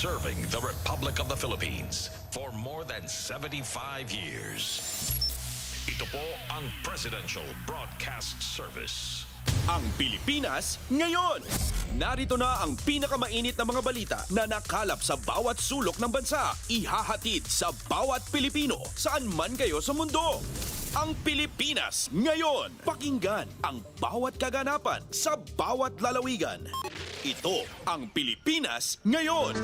serving the Republic of the Philippines for more than 75 years. Ito po ang Presidential Broadcast Service. Ang Pilipinas ngayon. Narito na ang pinakamainit na mga balita na nakalap sa bawat sulok ng bansa. Ihahatid sa bawat Pilipino saan man kayo sa mundo. Ang Pilipinas ngayon. Pakinggan ang bawat kaganapan sa bawat lalawigan. Ito ang Pilipinas ngayon.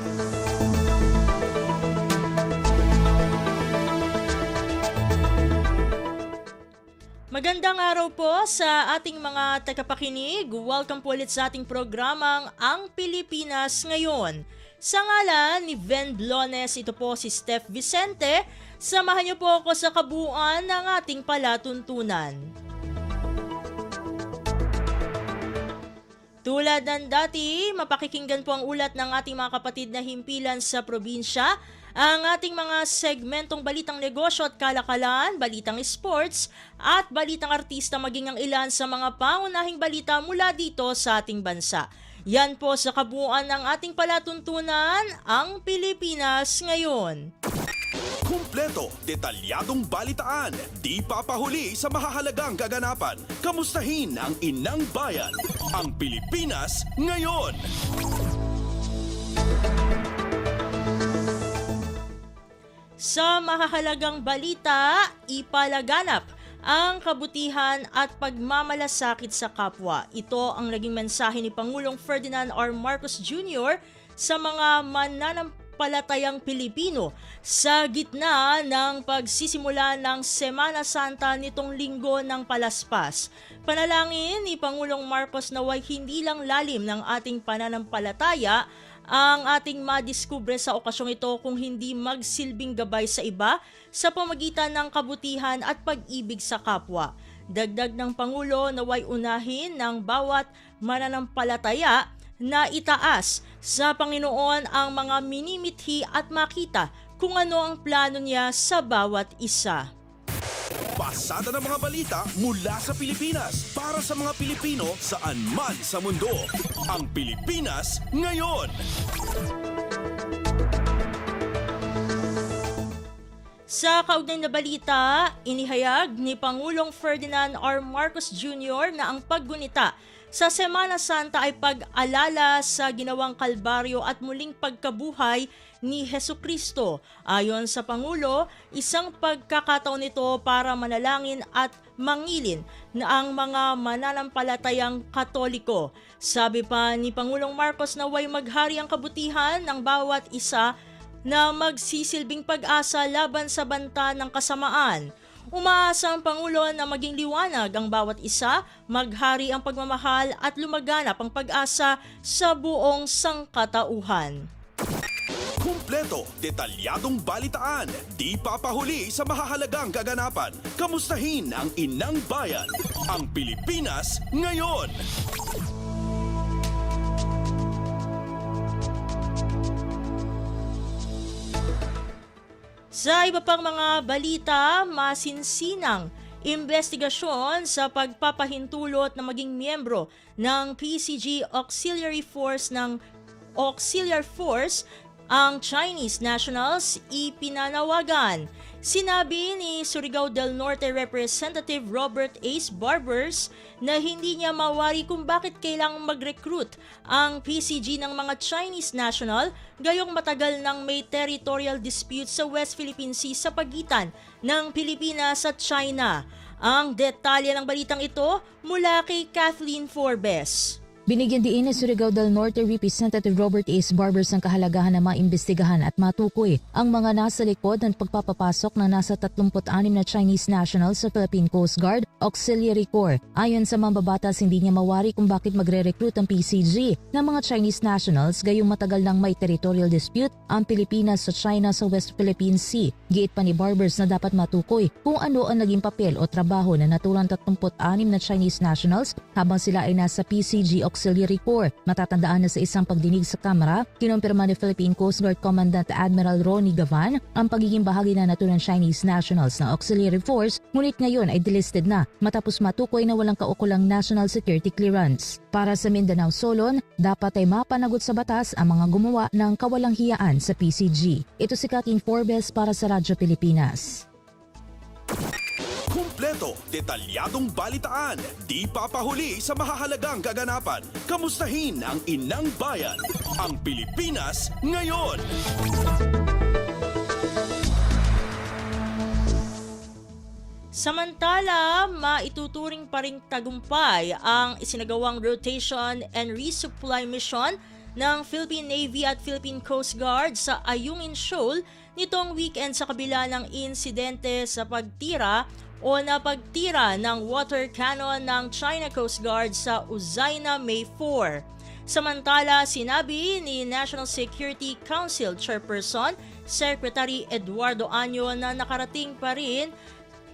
Magandang araw po sa ating mga tagapakinig. Welcome po ulit sa ating programang Ang Pilipinas Ngayon. Sa ngalan ni Ven Blones, ito po si Steph Vicente. Samahan niyo po ako sa kabuuan ng ating palatuntunan. Tulad ng dati, mapakikinggan po ang ulat ng ating mga kapatid na himpilan sa probinsya, ang ating mga segmentong balitang negosyo at kalakalan, balitang sports, at balitang artista maging ang ilan sa mga pangunahing balita mula dito sa ating bansa. Yan po sa kabuuan ng ating palatuntunan, ang Pilipinas Ngayon. Kumpleto, detalyadong balitaan, di papahuli sa mahahalagang kaganapan. Kamustahin ang inang bayan, ang Pilipinas Ngayon. Sa mahahalagang balita, ipalaganap ang kabutihan at pagmamalasakit sa kapwa. Ito ang naging mensahe ni Pangulong Ferdinand R. Marcos Jr. sa mga mananampalatayang Pilipino sa gitna ng pagsisimula ng Semana Santa nitong linggo ng palaspas. Panalangin ni Pangulong Marcos naway hindi lang lalim ng ating pananampalataya ang ating madiskubre sa okasyong ito kung hindi magsilbing gabay sa iba sa pamagitan ng kabutihan at pag-ibig sa kapwa. Dagdag ng Pangulo naway unahin ng bawat mananampalataya na itaas sa Panginoon ang mga minimithi at makita kung ano ang plano niya sa bawat isa. Pasada ng mga balita mula sa Pilipinas para sa mga Pilipino saan man sa mundo. Ang Pilipinas Ngayon. Sa kaugnay na balita, inihayag ni Pangulong Ferdinand R. Marcos Jr. na ang paggunita sa Semana Santa ay pag-alala sa ginawang kalbaryo at muling pagkabuhay ni Hesukristo. Ayon sa Pangulo, isang pagkakataon ito para manalangin at mangilin na ang mga mananampalatayang Katoliko. Sabi pa ni Pangulong Marcos na way maghari ang kabutihan ng bawat isa na magsisilbing pag-asa laban sa banta ng kasamaan. Umaasa ang Pangulo na maging liwanag ang bawat isa, maghari ang pagmamahal at lumaganap ang pag-asa sa buong sangkatauhan. Kumpleto, detalyadong balitaan, di papahuli sa mahahalagang kaganapan. Kamustahin ang inang bayan, ang Pilipinas Ngayon. Sa iba pang mga balita, masinsinang investigasyon sa pagpapahintulot na maging miyembro ng PCG Auxiliary Force ang Chinese nationals ipinanawagan. Sinabi ni Surigao del Norte Representative Robert Ace Barbers na hindi niya mawari kung bakit kailangang mag-recruit ang PCG ng mga Chinese national gayong matagal nang may territorial dispute sa West Philippine Sea sa pagitan ng Pilipinas at China. Ang detalye ng balitang ito mula kay Kathleen Forbes. Binigyan diin ni Surigao del Norte Representative Robert Ace Barbers ang kahalagahan na maimbestigahan at matukoy ang mga nasa likod ng pagpapapasok ng nasa 36 na Chinese nationals sa Philippine Coast Guard Auxiliary Corps. Ayon sa mambabatas, hindi niya mawari kung bakit magre-recruit ang PCG ng mga Chinese nationals gayong matagal nang may territorial dispute ang Pilipinas sa China sa West Philippine Sea. Giit pa ni Barbers na dapat matukoy kung ano ang naging papel o trabaho na naturang 36 na Chinese nationals habang sila ay nasa PCG Auxiliary Auxiliary Corps. Matatandaan na sa isang pagdinig sa Kamara, kinumpirma ni Philippine Coast Guard Commandant Admiral Ronnie Gavan ang pagiging bahagi na naturang Chinese nationals ng Auxiliary Force, ngunit ngayon ay delisted na matapos matukoy na walang kaukulang national security clearance. Para sa Mindanao Solon, dapat ay mapanagot sa batas ang mga gumawa ng kawalanghiyaan sa PCG. Ito si Kathleen Forbes para sa Radyo Pilipinas. Kumpleto, detalyadong balitaan, di papahuli sa mahahalagang kaganapan. Kamustahin ang inang bayan, ang Pilipinas ngayon. Samantala, maituturing pa ring tagumpay ang isinagawang rotation and resupply mission ng Philippine Navy at Philippine Coast Guard sa Ayungin Shoal nitong weekend sa kabila ng insidente sa pagtira o napagtira ng water cannon ng China Coast Guard sa Uzaina May 4. Samantala, sinabi ni National Security Council Chairperson Secretary Eduardo Año na nakarating pa rin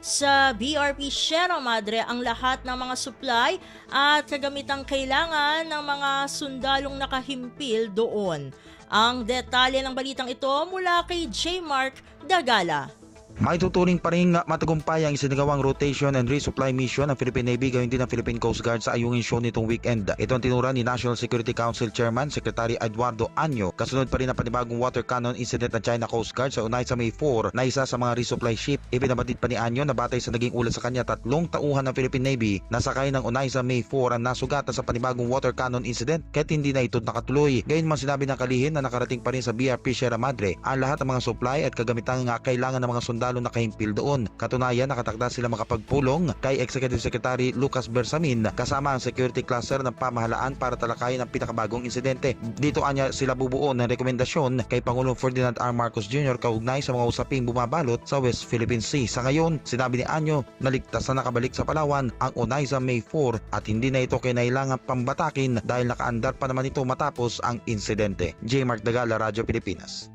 sa BRP Sierra Madre ang lahat ng mga supply at kagamitang kailangan ng mga sundalong nakahimpil doon. Ang detalye ng balitang ito mula kay J. Mark Dagala. Maituturing pa rin matagumpay ang isinagawang rotation and resupply mission ng Philippine Navy gayon din ng Philippine Coast Guard sa Ayungin Shoal nitong weekend. Ito ang tinura ni National Security Council Chairman Secretary Eduardo Año. Kasunod pa rin ang panibagong water cannon incident ng China Coast Guard sa Unay sa May 4 na isa sa mga resupply ship. Ibinabatid pa ni Año na batay sa naging ulat sa kanya 3 tauhan ng Philippine Navy na sakay ng Unay sa May 4 ang nasugatan sa panibagong water cannon incident kahit hindi na ito nakatuloy. Gayon man sinabi ng kalihim na nakarating pa rin sa BRP Sierra Madre ang lahat ng mga supply at kagamitang kailangan ng mga sundalo nakahimpil doon. Katunayan, nakatakda sila makapagpulong kay Executive Secretary Lucas Bersamin kasama ang security cluster ng pamahalaan para talakayin ang pinakabagong insidente. Dito anya sila bubuo ng rekomendasyon kay Pangulong Ferdinand R. Marcos Jr. kaugnay sa mga usaping bumabalot sa West Philippine Sea. Sa ngayon, sinabi ni Año na ligtas na nakabalik sa Palawan ang Onayza May 4 at hindi na ito kinailangan pambatakin dahil nakaandar pa naman ito matapos ang insidente. J. Mark Dagala, Radyo Pilipinas.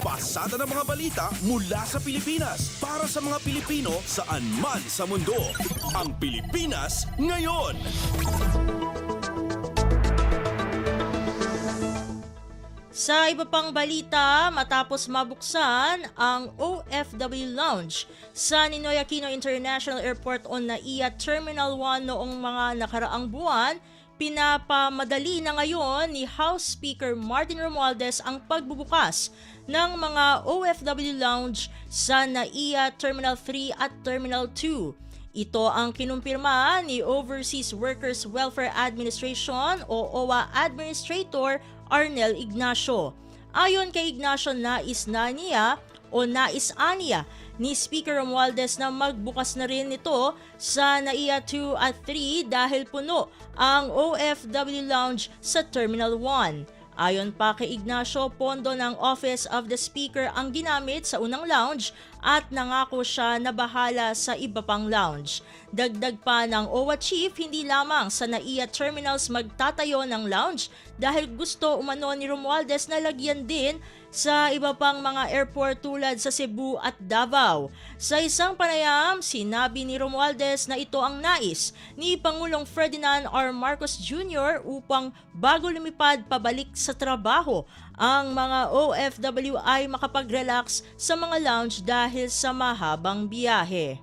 Pasada ng mga balita mula sa Pilipinas para sa mga Pilipino saan man sa mundo. Ang Pilipinas ngayon. Sa iba pang balita, matapos mabuksan ang OFW Lounge sa Ninoy Aquino International Airport on NAIA Terminal 1 noong mga nakaraang buwan, pinapamadali na ngayon ni House Speaker Martin Romualdez ang pagbubukas ng mga OFW Lounge sa NAIA Terminal 3 at Terminal 2. Ito ang kinumpirma ni Overseas Workers Welfare Administration o OWA Administrator Arnel Ignacio. Ayon kay Ignacio, nais aniya ni Speaker Romualdez na magbukas na rin ito sa NAIA 2 at 3 dahil puno ang OFW Lounge sa Terminal 1. Ayon pa kay Ignacio, pondo ng Office of the Speaker ang ginamit sa unang lounge at nangako siya na bahala sa iba pang lounge. Dagdag pa ng OWA Chief, hindi lamang sa NAIA Terminals magtatayo ng lounge dahil gusto umano ni Romualdez na lagyan din sa iba pang mga airport tulad sa Cebu at Davao. Sa isang panayam, sinabi ni Romualdez na ito ang nais ni Pangulong Ferdinand R. Marcos Jr. upang bago lumipad pabalik sa trabaho, ang mga OFW ay makapag-relax sa mga lounge dahil sa mahabang biyahe.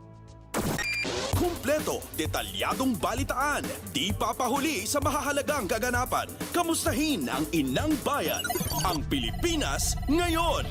Kumpleto, detalyadong balitaan, di papahuli sa mahahalagang kaganapan. Kamustahin ang inang bayan, ang Pilipinas ngayon.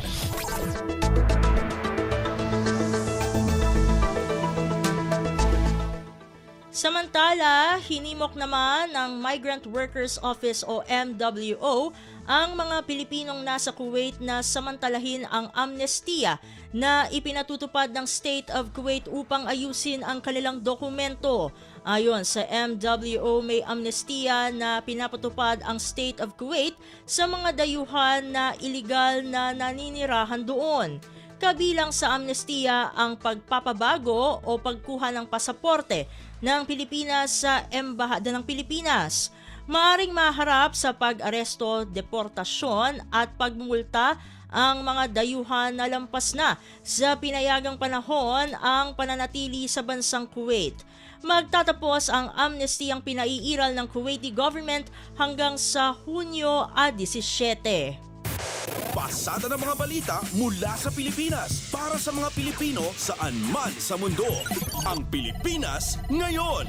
Samantala, hinimok naman ng Migrant Workers Office o MWO ang mga Pilipinong nasa Kuwait na samantalahin ang amnestiya na ipinatutupad ng State of Kuwait upang ayusin ang kanilang dokumento. Ayon sa MWO, may amnestiya na pinapatupad ang State of Kuwait sa mga dayuhan na iligal na naninirahan doon. Kabilang sa amnestiya ang pagpapabago o pagkuha ng pasaporte ng Pilipinas sa Embahada ng Pilipinas. Maaring maharap sa pag-aresto, deportasyon at pagmumulta ang mga dayuhan na lampas na sa pinayagang panahon ang pananatili sa bansang Kuwait. magtatapos ang amnesty ang pinaiiral ng Kuwaiti government hanggang sa Hunyo 17. Pasada ng mga balita mula sa Pilipinas para sa mga Pilipino saan man sa mundo. Ang Pilipinas Ngayon.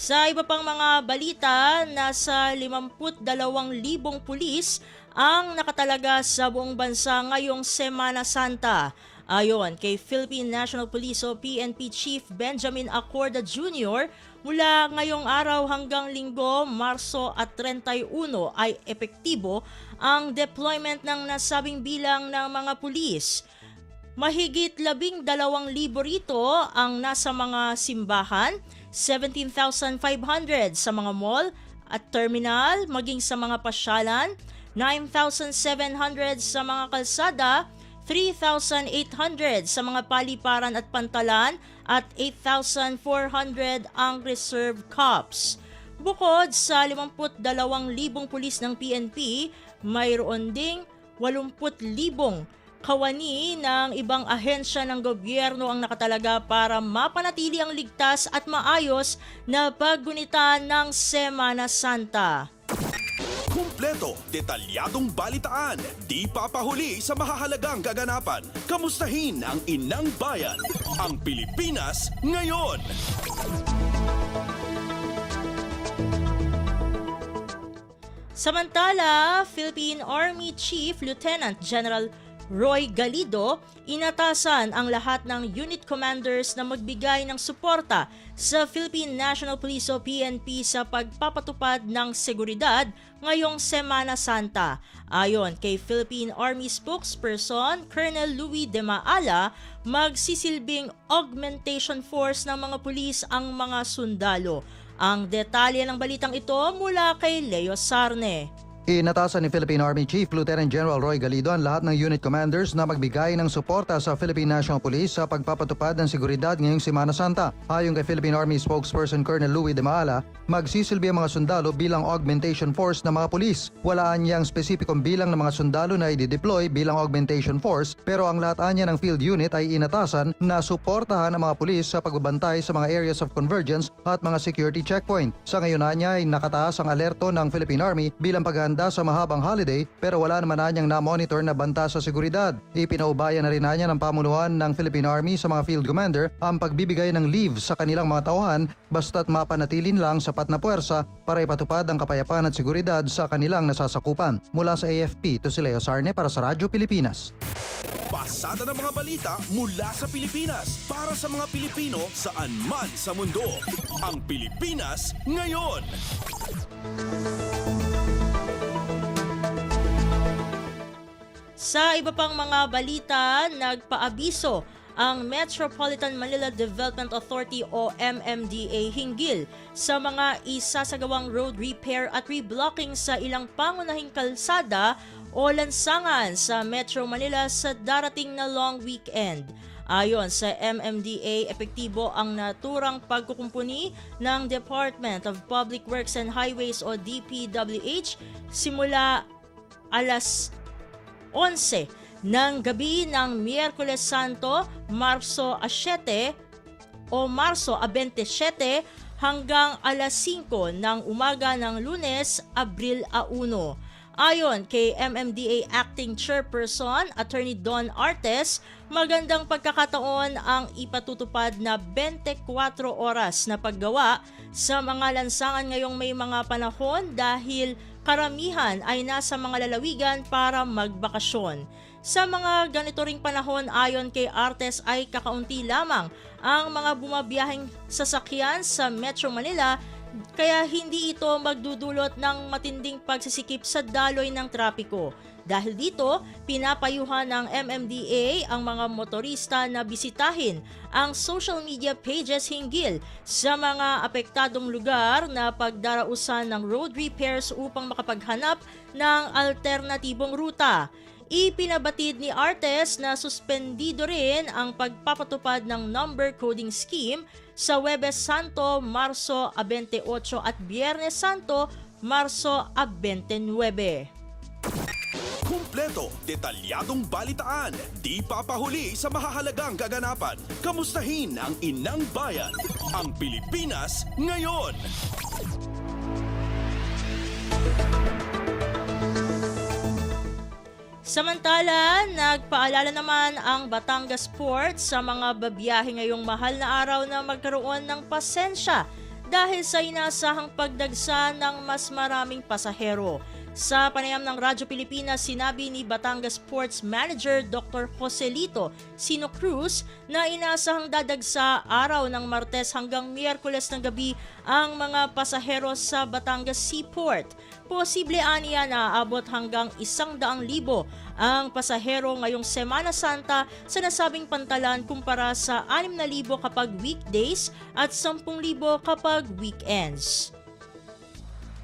Sa iba pang mga balita, nasa 52,000 pulis ang nakatalaga sa buong bansa ngayong Semana Santa. Ayon kay Philippine National Police o PNP Chief Benjamin Acorda Jr., mula ngayong araw hanggang Linggo, Marso at 31 ay epektibo ang deployment ng nasabing bilang ng mga pulis. Mahigit 12,000 rito ang nasa mga simbahan, 17,500 sa mga mall at terminal, maging sa mga pasyalan, 9,700 sa mga kalsada, 3,800 sa mga paliparan at pantalan at 8,400 ang reserve cops. Bukod sa 52,000 pulis ng PNP, mayroon ding 80,000 kawani ng ibang ahensya ng gobyerno ang nakatalaga para mapanatili ang ligtas at maayos na paggunita ng Semana Santa. Kumpleto, detalyadong balitaan, di papahuli sa mahahalagang kaganapan. Kamustahin ang inang bayan, ang Pilipinas Ngayon. Samantala, Philippine Army Chief Lieutenant General Roy Galido, inatasan ang lahat ng unit commanders na magbigay ng suporta sa Philippine National Police o PNP sa pagpapatupad ng seguridad ngayong Semana Santa. Ayon kay Philippine Army spokesperson Colonel Louis de Maala, magsisilbing augmentation force ng mga pulis ang mga sundalo. Ang detalye ng balitang ito mula kay Leo Sarne. Inatasan ni Philippine Army Chief Lieutenant General Roy Galido ang lahat ng unit commanders na magbigay ng suporta sa Philippine National Police sa pagpapatupad ng seguridad ngayong Semana Santa. Ayon kay Philippine Army spokesperson Colonel Louis de Maala, magsisilbi ang mga sundalo bilang augmentation force ng mga pulis. Walaan niyang spesipikong bilang ng mga sundalo na i-deploy bilang augmentation force, pero ang lahat niya ng field unit ay inatasan na suportahan ang mga pulis sa pagbabantay sa mga areas of convergence at mga security checkpoint. Sa ngayon niya ay nakataas ang alerto ng Philippine Army bilang paghahanda sa mahabang holiday, pero wala naman niyang na-monitor na banta sa seguridad. Ipinaubaya na rin niya ng pamunuan ng Philippine Army sa mga field commander ang pagbibigay ng leave sa kanilang mga tauhan basta't mapanatilin lang sapat na puwersa para ipatupad ang kapayapaan at seguridad sa kanilang nasasakupan. Mula sa AFP, ito si Leo Sarne para sa Radyo Pilipinas. Pasada ng mga balita mula sa Pilipinas para sa mga Pilipino saan man sa mundo. Ang Pilipinas Ngayon. Sa iba pang mga balita, nagpaabiso ang Metropolitan Manila Development Authority o MMDA hinggil sa mga isasagawang road repair at reblocking sa ilang pangunahing kalsada o lansangan sa Metro Manila sa darating na long weekend. Ayon sa MMDA, epektibo ang naturang pagkukumpuni ng Department of Public Works and Highways o DPWH simula alas 11 ng gabi ng Miyerkules Santo, Marso 7 o Marso 27 hanggang alas 5 ng umaga ng Lunes, Abril 1. Ayon kay MMDA Acting Chairperson Attorney Don Artes, magandang pagkakataon ang ipatutupad na 24 oras na paggawa sa mga lansangan ngayong may mga panahon dahil karamihan ay nasa mga lalawigan para magbakasyon. Sa mga ganito ring panahon, ayon kay Artes ay kakaunti lamang ang mga bumabiyaheng sasakyan sa Metro Manila, kaya hindi ito magdudulot ng matinding pagsisikip sa daloy ng trapiko. Dahil dito, pinapayuhan ng MMDA ang mga motorista na bisitahin ang social media pages hinggil sa mga apektadong lugar na pagdarausan ng road repairs upang makapaghanap ng alternatibong ruta. Ipinabatid ni Artes na suspendido rin ang pagpapatupad ng number coding scheme sa Huwebes Santo, Marso 28 at Biyernes Santo, Marso 29. Kumpleto, detalyadong balitaan, di papahuli sa mahahalagang kaganapan. Kamustahin ang inang bayan, ang Pilipinas ngayon. Samantala, nagpaalala naman ang Batangas Port sa mga babiyahe ngayong mahal na araw na magkaroon ng pasensya dahil sa inasahang pagdagsa ng mas maraming pasahero. Sa panayam ng Radyo Pilipinas, sinabi ni Batangas Ports Manager Dr. Joselito Sino Cruz na inasahang dadagsa araw ng Martes hanggang Miyerkules ng gabi ang mga pasahero sa Batangas Seaport. Posible aniya na aabot hanggang 100,000 ang pasahero ngayong Semana Santa sa nasabing pantalan kumpara sa 6,000 kapag weekdays at 10,000 kapag weekends.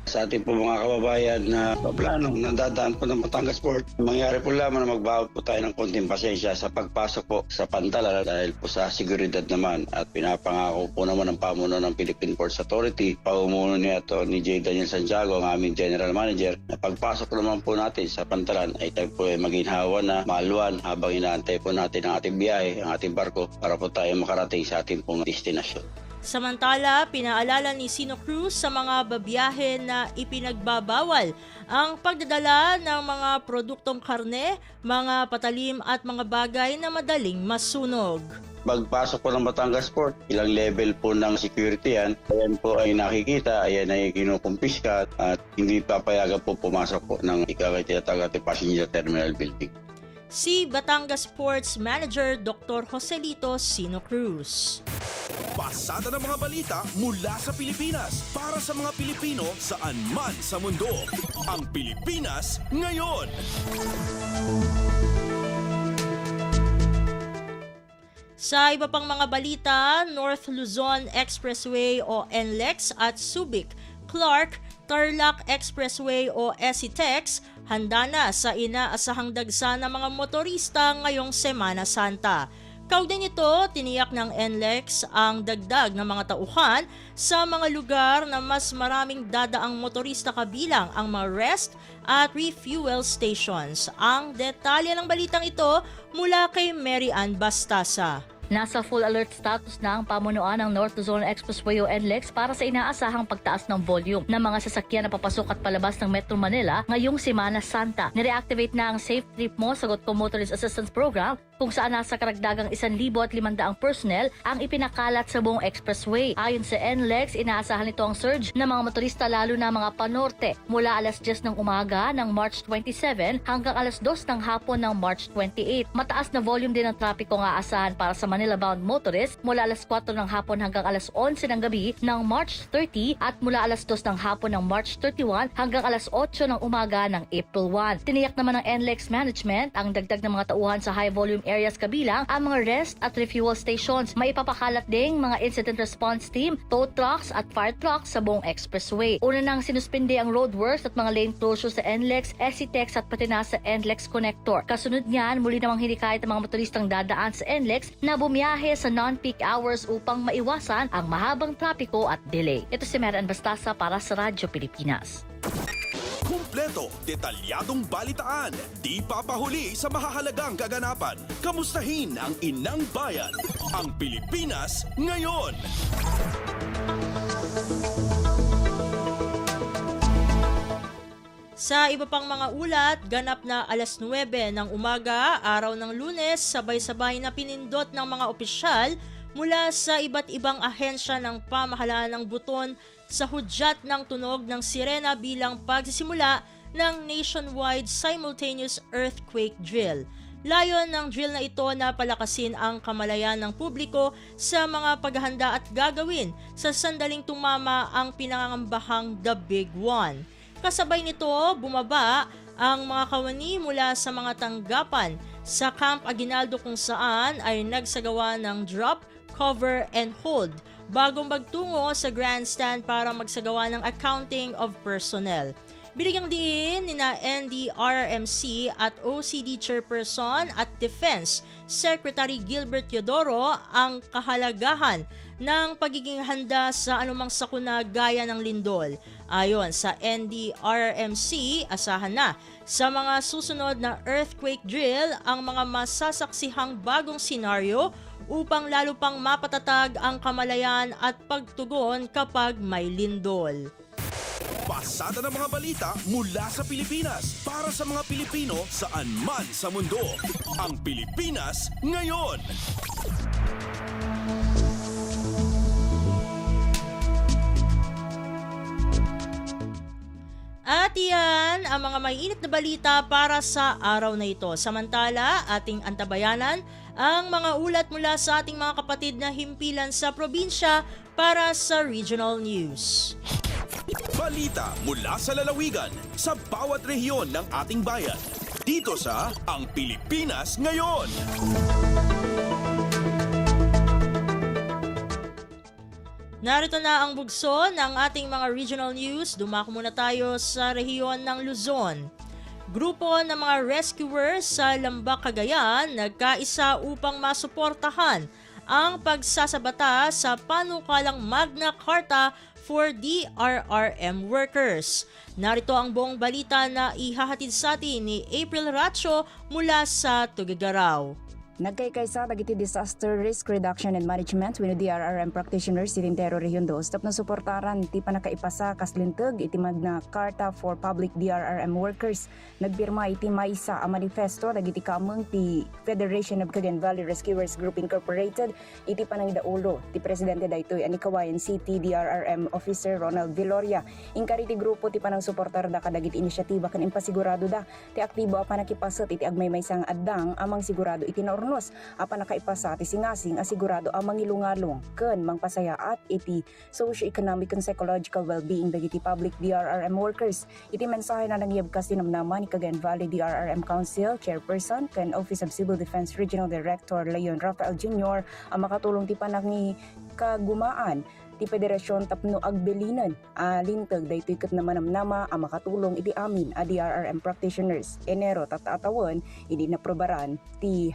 Sa ating po mga kababayan na paplano na dadaan po ng Batangas Port, mangyari po lamang na magbawas po tayo ng konting pasensya sa pagpasok po sa pantalan dahil po sa seguridad naman at pinapangako po naman ng pamuno ng Philippine Ports Authority, paumuno ni J. Daniel Santiago, ang aming General Manager, na pagpasok naman po natin sa pantalan ay tayo po ay maginhawa na maluwan habang inaantay po natin ang ating biyahe, ang ating barko para po tayo makarating sa ating pong destinasyon. Samantala, pinaalala ni Sino Cruz sa mga babiyahe na ipinagbabawal ang pagdadala ng mga produktong karne, mga patalim at mga bagay na madaling masunog. Pagpasok po ng Batangas Port, ilang level po ng security yan. Ayan po ay nakikita, ayan ay kinukumpiska at hindi papayagan po pumasok po ng tinatawag natin passenger terminal building. Si Batangas Ports Manager Dr. Joselito Sino Cruz. Pasada ng mga balita mula sa Pilipinas para sa mga Pilipino saan man sa mundo. Ang Pilipinas ngayon. Sa iba pang mga balita, North Luzon Expressway o NLEX at Subic, Clark, Tarlac Expressway o SCTEX handa na sa inaasahang dagsa ng mga motorista ngayong Semana Santa. Kaugnay nito, tiniyak ng NLEX ang dagdag ng mga tauhan sa mga lugar na mas maraming dadaang motorista kabilang ang mga rest at refuel stations. Ang detalye ng balitang ito mula kay Mary Ann Bastasa. Nasa full alert status na ang pamunuan ng North Luzon Expressway o NLEX para sa inaasahang pagtaas ng volume ng mga sasakyan na papasok at palabas ng Metro Manila ngayong Semana Santa. Nireactivate na ang Safe Trip Mo Sagot Ko Motorist Assistance Program kung saan nasa karagdagang 1,500 personnel ang ipinakalat sa buong expressway. Ayon sa NLEX, inaasahan nito ang surge ng mga motorista lalo na mga panorte mula alas 10 ng umaga ng March 27 hanggang alas 2 ng hapon ng March 28. Mataas na volume din ng trapiko ang aasahan para sa Manila-bound motorists mula alas 4 ng hapon hanggang alas 11 ng gabi ng March 30 at mula alas 2 ng hapon ng March 31 hanggang alas 8 ng umaga ng April 1. Tiniyak naman ng NLEX management ang dagdag ng mga tauhan sa high-volume areas kabilang ang mga rest at refuel stations. Maipapakalat ding mga incident response team, tow trucks at fire trucks sa buong expressway. Una nang sinuspindi ang roadworks at mga lane closures sa NLEX, SCTEX at pati na sa NLEX connector. Kasunod niyan, muli namang hinikayat ang mga motoristang dadaan sa NLEX na bumiyahe sa non-peak hours upang maiwasan ang mahabang trapiko at delay. Ito si Meran Bastasa para sa Radyo Pilipinas. Kumpleto, detalyadong balitaan, di papahuli sa mahahalagang kaganapan. Kamustahin ang inang bayan, ang Pilipinas ngayon. Sa iba pang mga ulat, ganap na alas 9 ng umaga, araw ng Lunes, sabay-sabay na pinindot ng mga opisyal mula sa iba't ibang ahensya ng pamahalaan ng Buton sa hudyat ng tunog ng sirena bilang pagsisimula ng nationwide simultaneous earthquake drill. Layon ng drill na ito na palakasin ang kamalayan ng publiko sa mga paghahanda at gagawin sa sandaling tumama ang pinangangambahang The Big One. Kasabay nito, bumaba ang mga kawani mula sa mga tanggapan sa Camp Aguinaldo kung saan ay nagsagawa ng drop, cover, and hold bagong magtungo sa grandstand para magsagawa ng accounting of personnel. Binigyang diin nina NDRRMC at OCD Chairperson at Defense Secretary Gilbert Teodoro ang kahalagahan ng pagiging handa sa anumang sakuna gaya ng lindol. Ayon sa NDRRMC, asahan na sa mga susunod na earthquake drill ang mga masasaksihang bagong senaryo upang lalo pang mapatatag ang kamalayan at pagtugon kapag may lindol. Pasada ng mga balita mula sa Pilipinas para sa mga Pilipino saan man sa mundo. Ang Pilipinas ngayon. At iyan ang mga may init na balita para sa araw na ito. Samantala, ating antabayanan ang mga ulat mula sa ating mga kapatid na himpilan sa probinsya para sa Regional News. Balita mula sa lalawigan sa bawat rehiyon ng ating bayan. Dito sa Ang Pilipinas Ngayon. Narito na ang bugso ng ating mga regional news. Dumako muna tayo sa rehiyon ng Luzon. Grupo ng mga rescuers sa Lambak, Cagayan nagkaisa upang masuportahan ang pagsasabata sa panukalang Magna Carta for DRRM workers. Narito ang buong balita na ihahatid sa atin ni April Racho mula sa Tuguegarao. Nagkaykaysa dagiti Disaster Risk Reduction and Management wenno DRRM practitioners si Lintero Region 2 stop na suportaran ti panakaipasa kas linteg iti Magna Carta for Public DRRM Workers. Nagpirma iti maysa a manifesto dagiti kameng ti Federation of Cagayan Valley Rescuers Group Incorporated iti panangidaulo ti presidente daytoy ani Kawayan City DRRM Officer Ronald Viloria. Inkari ti grupo ti panang suportar da kadagiti inisyatiba ken impasigurado da ti aktibo a panakipasat iti agmaymaysang addang amang sigurado iti nornos apan nakaipasa ti singasing asigurado ang mangilungalong ken mangpasaya at iti socio-economic and psychological well-being dagiti public DRRM workers. Iti mensahe na nangyabkas tinamnaman ni Cagayan Valley DRRM Council Chairperson ken Office of Civil Defense Regional Director Leon Rafael Jr. ang makatulong ti panangi kagumaan ti Federasyon tapno agbelinan linteg daytoy ket namanamnama ang makatulong iti amin a DRRM practitioners. Enero tataatawan idi naprobaran ti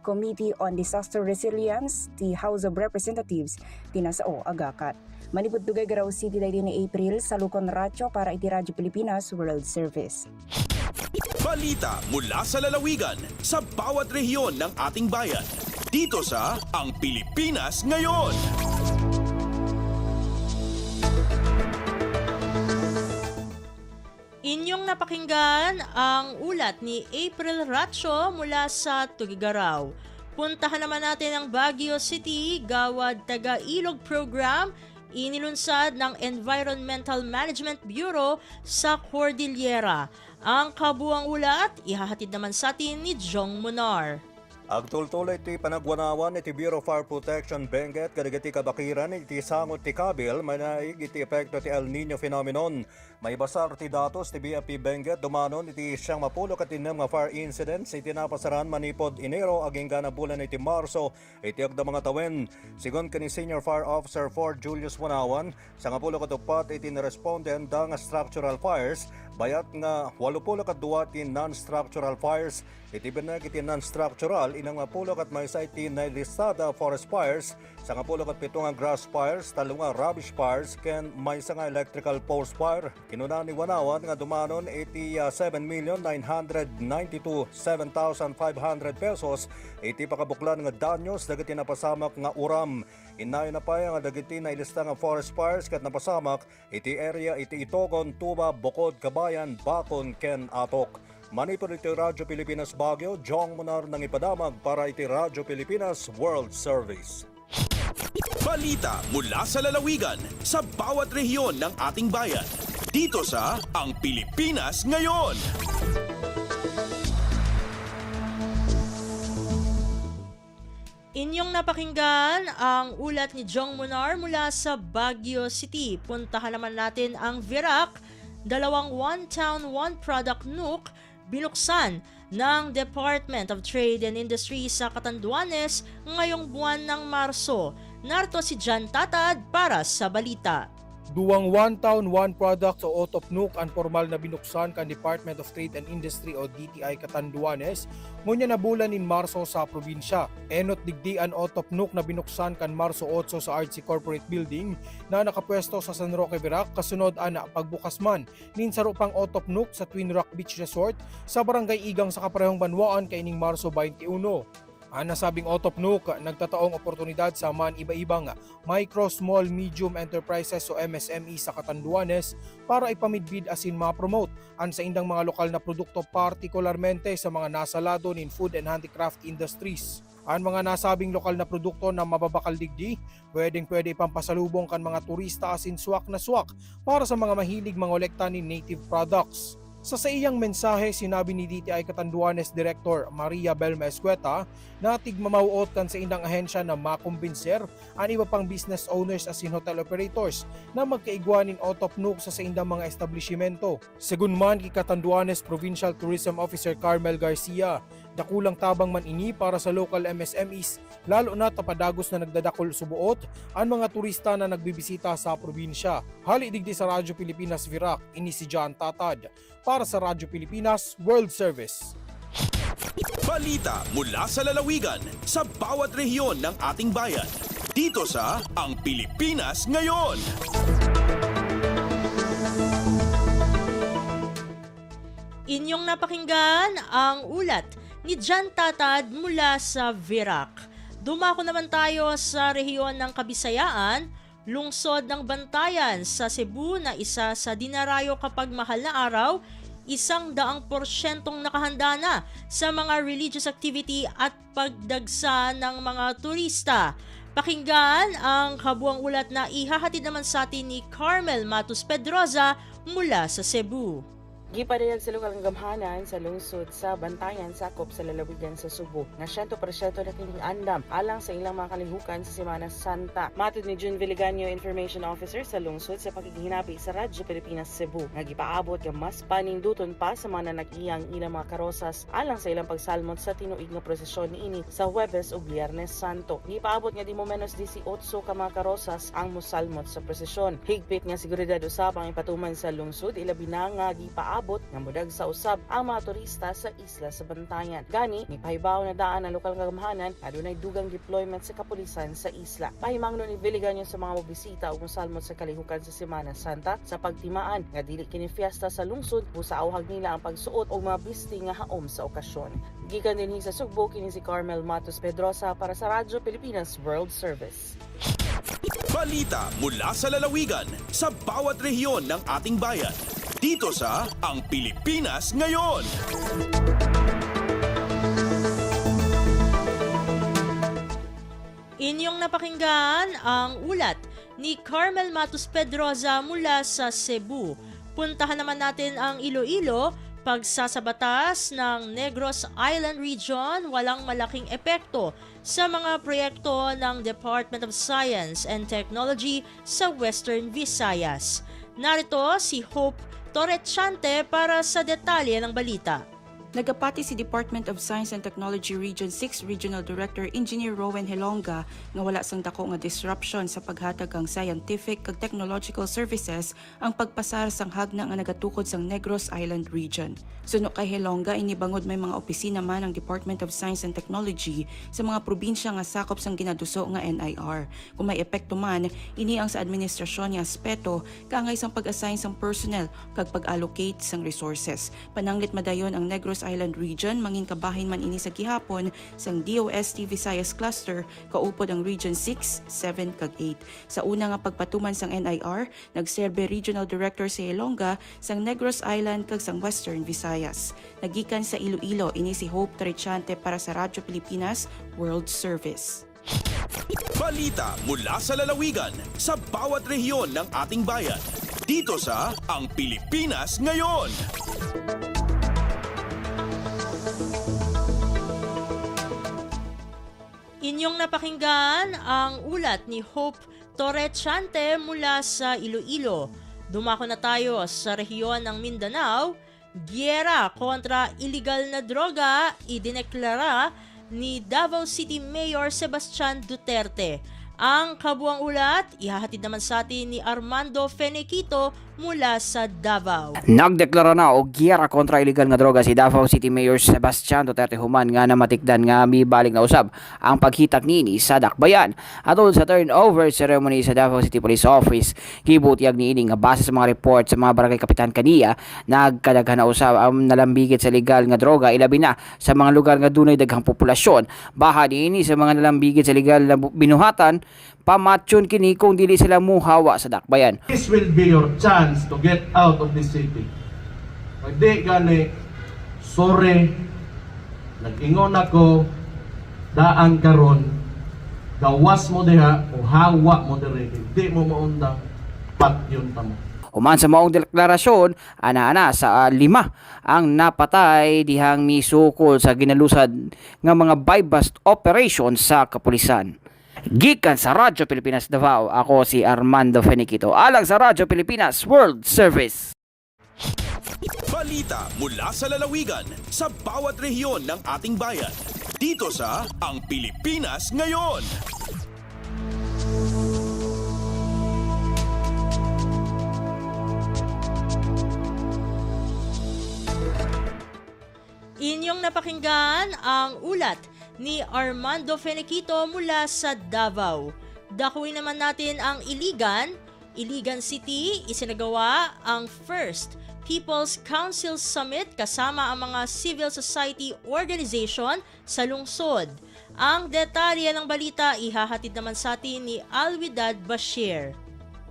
Committee on Disaster Resilience ti House of Representatives tinasao agakat. Manipud Tuguegarao City daytoy ni April sa Lucon Racho para iti Radyo Pilipinas World Service. Balita mula sa lalawigan sa bawat rehiyon ng ating bayan. Dito sa Ang Pilipinas Ngayon. Inyong napakinggan ang ulat ni April Racho mula sa Tuguegarao. Puntahan naman natin ang Baguio City, Gawad Taga-Ilog Program, inilunsad ng Environmental Management Bureau sa Cordillera. Ang kabuang ulat, ihahatid naman sa atin ni Jong Munar. Agtultuloy iti panagwanawan iti Bureau of Fire Protection Benguet kadagiti kabakiran iti sangot ti kabil manaig iti epekto ti El Nino phenomenon. May basar ti datos ti BFP Benguet dumanon iti siyang mapulo katinem nga fire incidents iti napasaran manipod Enero aging gana bulan iti Marso iti agda mga tawen. Sigon kani Senior Fire Officer Ford Julius Wanawan sa mapulo katupat iti naresponden da nga structural fires bayat nga 82 ti non-structural fires iti benag iti non-structural inang mapulo kat maysa iti nailistada forest fires sa mapulo kat 7 nga grass fires, 3 nga rubbish fires ken maysa nga electrical post fire. Kinuna ni Wanawan nga dumanon iti 7,992,7,500 pesos iti pakabuklan nga danyos dagiti napasamak nga uram. Inayo na pa nga dagiti nailista nga forest fires kat napasamak iti area iti Itogon, Tuba, Bukod, Kabayan, Bakon ken Atok. Manipod iti Radyo Pilipinas Baguio, Jong Munar nang ipadamag para iti Radyo Pilipinas World Service. Balita mula sa lalawigan sa bawat rehiyon ng ating bayan. Dito sa Ang Pilipinas Ngayon. Inyong napakinggan ang ulat ni Jong Munar mula sa Baguio City. Puntahan naman natin ang Virac, dalawang One Town, One Product NUC binuksan ng Department of Trade and Industry sa Catanduanes ngayong buwan ng Marso. Narito si Jan Tatad para sa balita. Duwang One Town, One Product o OTOPNUC ang formal na binuksan kan Department of Trade and Industry o DTI Catanduanes ngunya na bulan in Marso sa probinsya. Enot digdi ang OTOPNUC na binuksan kan Marso 8 sa RC Corporate Building na nakapwesto sa San Roque, Virac kasunod ana pagbukas man nin sarupang OTOPNUC sa Twin Rock Beach Resort sa Barangay Igang sa Kaparehong Banwaan kaining Marso 21. Ang nasabing OTOPNUC nagtataong oportunidad sa man iba-ibang micro, small, medium enterprises o MSME sa Catanduanes para ipamidbid asin ma-promote ang sa indang mga lokal na produkto partikularmente sa mga nasalado nin food and handicraft industries. Ang mga nasabing lokal na produkto na mababakal digdi, pwede ipampasalubong kan mga turista asin swak na swak para sa mga mahilig mangolekta nin native products. Sa iyang mensahe, sinabi ni DTI Catanduanes Director Maria Belma Escueta na tigmamauot kan sa indang ahensya na makumbinser ang iba pang business owners asin hotel operators na magkaigwanin OTOPNUC sa indang mga establishmento. Segun man kay Catanduanes Provincial Tourism Officer Carmel Garcia, dakulang tabang man ini para sa local MSMEs lalo na tapadagos na nagdadakol subuot ang mga turista na nagbibisita sa probinsya. Hali digdi sa Radyo Pilipinas Virac, ini si John Tatad para sa Radyo Pilipinas World Service. Balita mula sa lalawigan sa bawat rehiyon ng ating bayan. Dito sa Ang Pilipinas Ngayon. Inyong napakinggan ang ulat ni John Tatad mula sa Virac. Dumako naman tayo sa rehiyon ng Kabisayaan, lungsod ng Bantayan sa Cebu na isa sa dinarayo kapag mahal na araw, 100% nakahanda na sa mga religious activity at pagdagsa ng mga turista. Pakinggan ang kabuang ulat na ihahatid naman sa atin ni Carmel Matus Pedroza mula sa Cebu. Gipadayag sa lokal ng gamhanan sa lungsod sa Bantayan sakop sa lalawigan sa Subo nga 100% na kining andam alang sa ilang mga kalihukan sa Semana Santa. Matud ni June Viliganyo, Information Officer sa lungsod sa pakikihinabi sa Radyo Pilipinas Cebu nga gipaabot nga mas paninduton pa sa mga nag-iyang ilang mga karosas alang sa ilang pagsalmot sa tinuig nga prosesyon niini sa Huwebes ug Biyernes Santo. Gipaabot nga di mo menos 18 ka mga karosas ang mosalmot sa prosesyon. Higpit nga seguridad usab ang ipatuman sa lungsod ilabi na nga gipaabot nga mudag sa usab ang mga turista sa isla sa Bantayan. Gani, ni pahibaw na daan ang lokal nga gamhanan adunay dugang deployment sa kapulisan sa isla. Pahimangno ni Viliganyo sa mga mobisita ug mosalmot sa kalihukan sa Semana Santa sa pagtimaan nga dili kini fiesta sa lungsod busa awhag nila ang pagsuot og mga bisti nga haom sa okasyon. Gikan dinhi sa Sugbo kini si Carmel Matus Pedroza para sa Radyo Pilipinas World Service. Balita mula sa lalawigan sa bawat rehiyon ng ating bayan. Dito sa Ang Pilipinas Ngayon. Inyong napakinggan ang ulat ni Carmel Matus Pedroza mula sa Cebu. Puntahan naman natin ang Iloilo. Pagsasabatas ng Negros Island Region, walang malaking epekto sa mga proyekto ng Department of Science and Technology sa Western Visayas. Narito si Hope Torrechante para sa detalye ng balita. Nagapati si Department of Science and Technology Region 6 Regional Director Engineer Rowan Helonga nga wala sang dako nga disruption sa paghatag ang scientific kag technological services ang pagpasar sang hagna nga nagatukod sang Negros Island Region. Suno kay Helonga, inibangod may mga opisina man ang Department of Science and Technology sa mga probinsya nga sakop sang ginaduso nga NIR. Kung may epekto man, ini ang sa administrasyon nga aspeto kaangay sang pag-assign sang personnel kag pag-allocate sang resources. Pananglit madayon ang Negros Island Region, mangin kabahin man ini sa gihapon sang DOST Visayas Cluster, kaupod ang Region 6, 7 kag 8. Sa una nga pagpatuman sang NIR, nagserbe Regional Director si Helonga sang Negros Island kag sang Western Visayas. Nagikan sa Iloilo, ini si Hope Torrechante para sa Radyo Pilipinas World Service. Balita mula sa lalawigan sa bawat rehiyon ng ating bayan. Dito sa Ang Pilipinas Ngayon. Inyong napakinggan ang ulat ni Hope Torrechante mula sa Iloilo. Dumako na tayo sa rehiyon ng Mindanao. Giyera kontra illegal na droga idineklara ni Davao City Mayor Sebastian Duterte. Ang kabuang ulat, ihahatid naman sa atin ni Armando Fenequito mula sa Davao. Nagdeklara na og giyera kontra illegal nga droga si Davao City Mayor Sebastian Duterte Human nga namatikdan nga mibalik na usab ang paghitak niini sa dakbayan. Atol sa turnover ceremony sa Davao City Police Office, gibutyag niini nga base sa mga report sa mga barangay kapitan kaniya, nagkadaghan na usab ang nalambigit sa illegal nga droga ilabi na sa mga lugar nga dunay daghang populasyon. Baha niini sa mga nalambigit sa illegal na binuhatan, pamatyon kini kung dili sila muhawa sa dakbayan. This will be your chance to get out of this city. Pag di gani, sorry, nag-ingon ako, daan karon, gawas mo diha o hawa mo dire. Di mo maunda, patyon ta mo. Human sa maong deklarasyon, ana-ana sa 5 ang napatay dihang misukol sa ginalusad nga mga buy-bust operation sa kapulisan. Gikan sa Radyo Pilipinas Davao, ako si Armando Fenequito, alang sa Radyo Pilipinas World Service. Balita mula sa lalawigan sa bawat rehiyon ng ating bayan. Dito sa Ang Pilipinas Ngayon. Inyong napakinggan ang ulat ni Armando Fenequito mula sa Davao. Dakuin naman natin ang Iligan. Iligan City, isinagawa ang first People's Council Summit kasama ang mga civil society organization sa lungsod. Ang detalye ng balita ihahatid naman sa atin ni Alwidad Bashir.